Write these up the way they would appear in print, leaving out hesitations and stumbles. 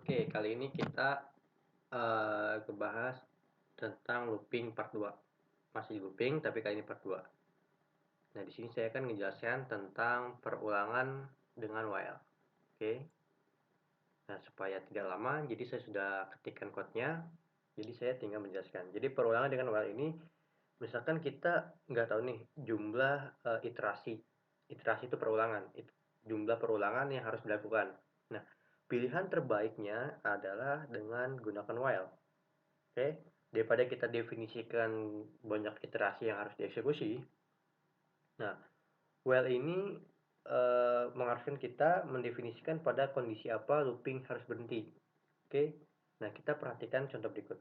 Oke, kali ini kita ngebahas tentang looping part 2. Masih looping, tapi kali ini part 2. Nah, di sini saya akan menjelaskan tentang perulangan dengan while. Oke. Nah, supaya tidak lama, jadi saya sudah ketikkan code-nya. Jadi saya tinggal menjelaskan. Jadi perulangan dengan while ini, misalkan kita nggak tahu nih jumlah iterasi. Iterasi itu perulangan. Jumlah perulangan yang harus dilakukan. Nah, pilihan terbaiknya adalah dengan gunakan while. Oke, daripada kita definisikan banyak iterasi yang harus dieksekusi. Nah, while ini mengharuskan kita mendefinisikan pada kondisi apa looping harus berhenti. Oke, nah kita perhatikan contoh berikut.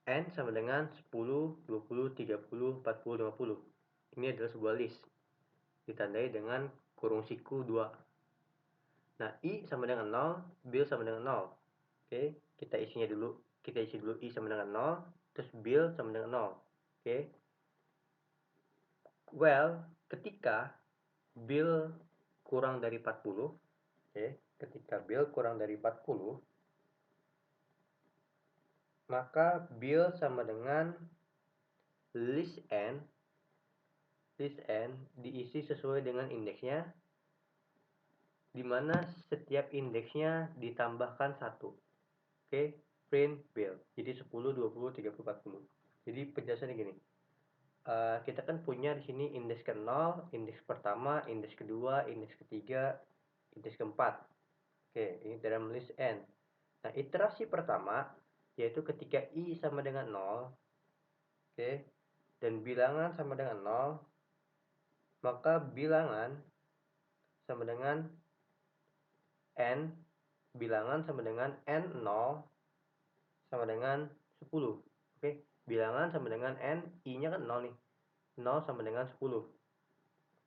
N sama dengan 10, 20, 30, 40, 50. Ini adalah sebuah list. Ditandai dengan kurung siku 2. Nah, I sama dengan 0, bill sama dengan 0. Oke, kita isi dulu I sama dengan 0, terus bill sama dengan 0. Oke. Well, ketika bill kurang dari 40, oke, ketika bill kurang dari 40, maka bill sama dengan list n diisi sesuai dengan indeksnya, di mana setiap indeksnya ditambahkan 1. Oke, print bill. Jadi 10, 20, 30, 40. Jadi penjelasannya gini. Kita kan punya di sini indeks ke-0, indeks pertama, indeks kedua, indeks ketiga, indeks keempat. Oke, ini dalam list n. Nah, iterasi pertama yaitu ketika i sama dengan 0, oke, dan bilangan sama dengan 0, maka bilangan sama dengan n, bilangan sama dengan n0 sama dengan 10. Oke, bilangan sama dengan n, i-nya kan 0 nih. 0 sama dengan 10.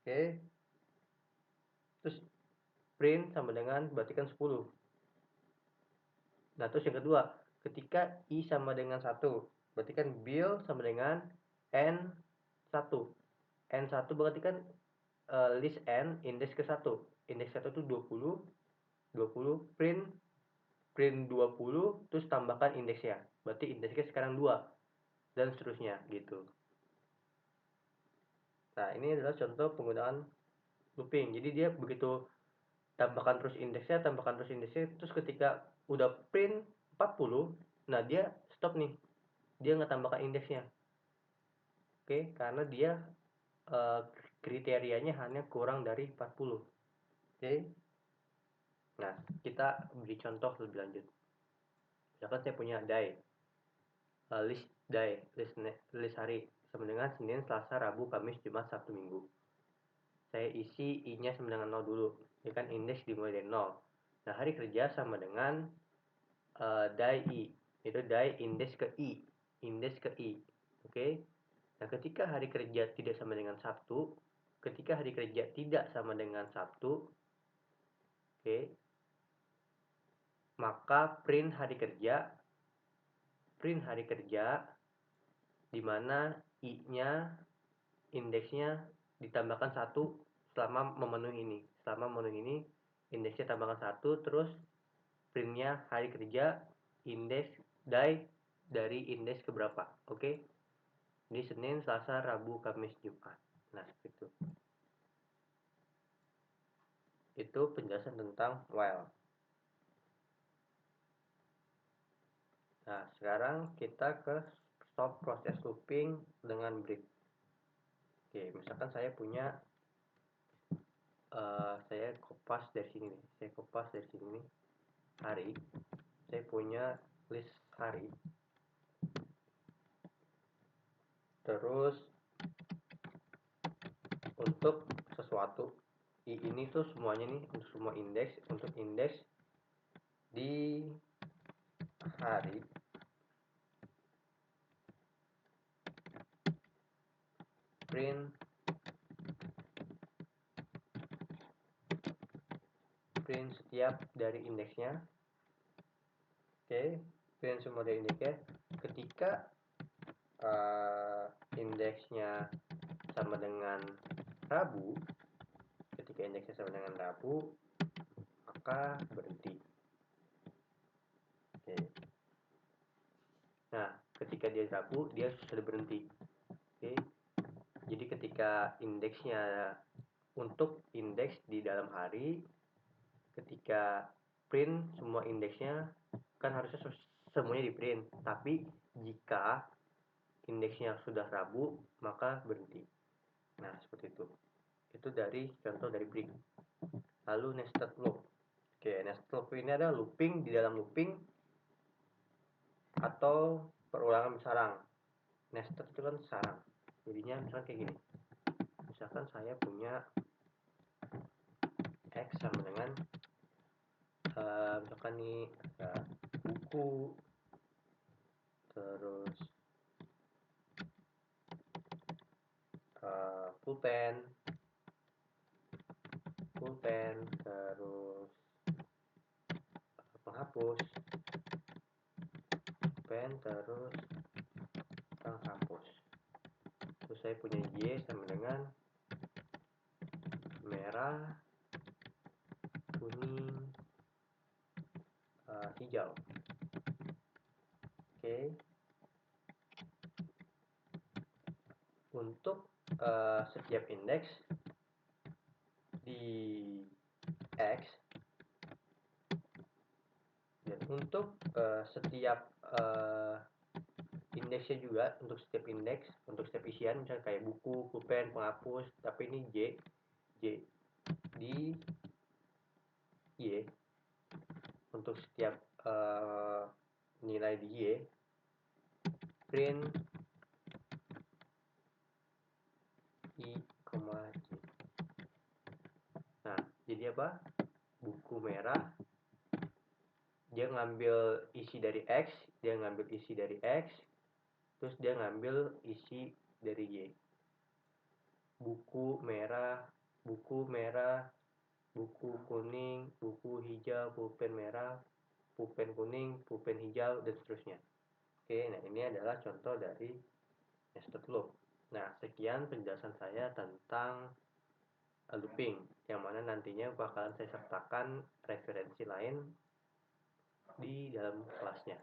Oke. Terus print sama dengan berarti kan 10. Nah, terus yang kedua, ketika i sama dengan 1, berarti kan bill sama dengan n1. N1 berarti kan list n indeks ke-1. Indeks 1 itu 20, 20 print 20 terus tambahkan indeksnya. Berarti indeksnya sekarang 2 dan seterusnya gitu. Nah, ini adalah contoh penggunaan looping. Jadi dia begitu tambahkan terus indeksnya, terus ketika udah print 40, nah dia stop nih. Dia nggak tambahkan indeksnya. Oke, karena dia kriterianya hanya kurang dari 40. Oke. Nah, kita beri contoh lebih lanjut. Misalkan saya punya list hari sama dengan Senin, Selasa, Rabu, Kamis, Jumat, Sabtu, Minggu. Saya isi i-nya sama dengan 0 dulu. Ya kan indeks dimulai dari 0. Nah, hari kerja sama dengan die i. Itu die indeks ke i. Indeks ke i. Oke. Nah, ketika hari kerja tidak sama dengan Sabtu, ketika hari kerja tidak sama dengan Sabtu, oke, maka print hari kerja di mana i-nya indeksnya ditambahkan 1 selama memenuhi ini. Selama memenuhi ini indeksnya tambahkan 1, terus printnya hari kerja indeks die dari indeks keberapa. Oke. Ini Senin, Selasa, Rabu, Kamis, Jumat. Nah, seperti itu. Itu penjelasan tentang while. Nah, sekarang kita ke stop proses looping dengan break. Oke, misalkan saya punya saya kopas dari sini nih. Saya kopas dari sini nih hari. Saya punya list hari. Terus untuk sesuatu ini tuh semuanya nih untuk semua indeks, untuk indeks di hari print setiap dari indeksnya. Oke, print semua dari indeksnya. Ketika indeksnya sama dengan Rabu, ketika indeksnya sama dengan Rabu, maka berhenti. ketika dia rabu dia sudah berhenti. Oke, jadi ketika indeksnya, untuk indeks di dalam hari, ketika print semua indeksnya kan harusnya semuanya di print, tapi jika indeksnya sudah rabu maka berhenti. Nah seperti itu dari contoh dari break. Lalu nested loop. Oke, nested loop ini ada looping di dalam looping atau perulangan sarang. Nested itu kan sarang, jadinya misalkan kayak gini. Misalkan saya punya X sama dengan misalkan nih ada buku, terus pulpen, terus penghapus, pen, terus penghapus. Terus saya punya Y sama dengan merah, kuning, hijau. Oke. Untuk setiap indeks di X, dan untuk setiap indeksnya juga, untuk setiap indeks, untuk setiap isian misalnya kayak buku, pulpen, penghapus, tapi ini J di Y, untuk setiap nilai di Y, print I, J. Nah jadi apa, buku merah dia ngambil isi dari X, dia ngambil isi dari X, terus dia ngambil isi dari Y. Buku merah, buku kuning, buku hijau, pulpen merah, pulpen kuning, pulpen hijau, dan seterusnya. Oke, nah ini adalah contoh dari nested loop. Nah, sekian penjelasan saya tentang looping, yang mana nantinya bakalan saya sertakan referensi lain di dalam kelasnya.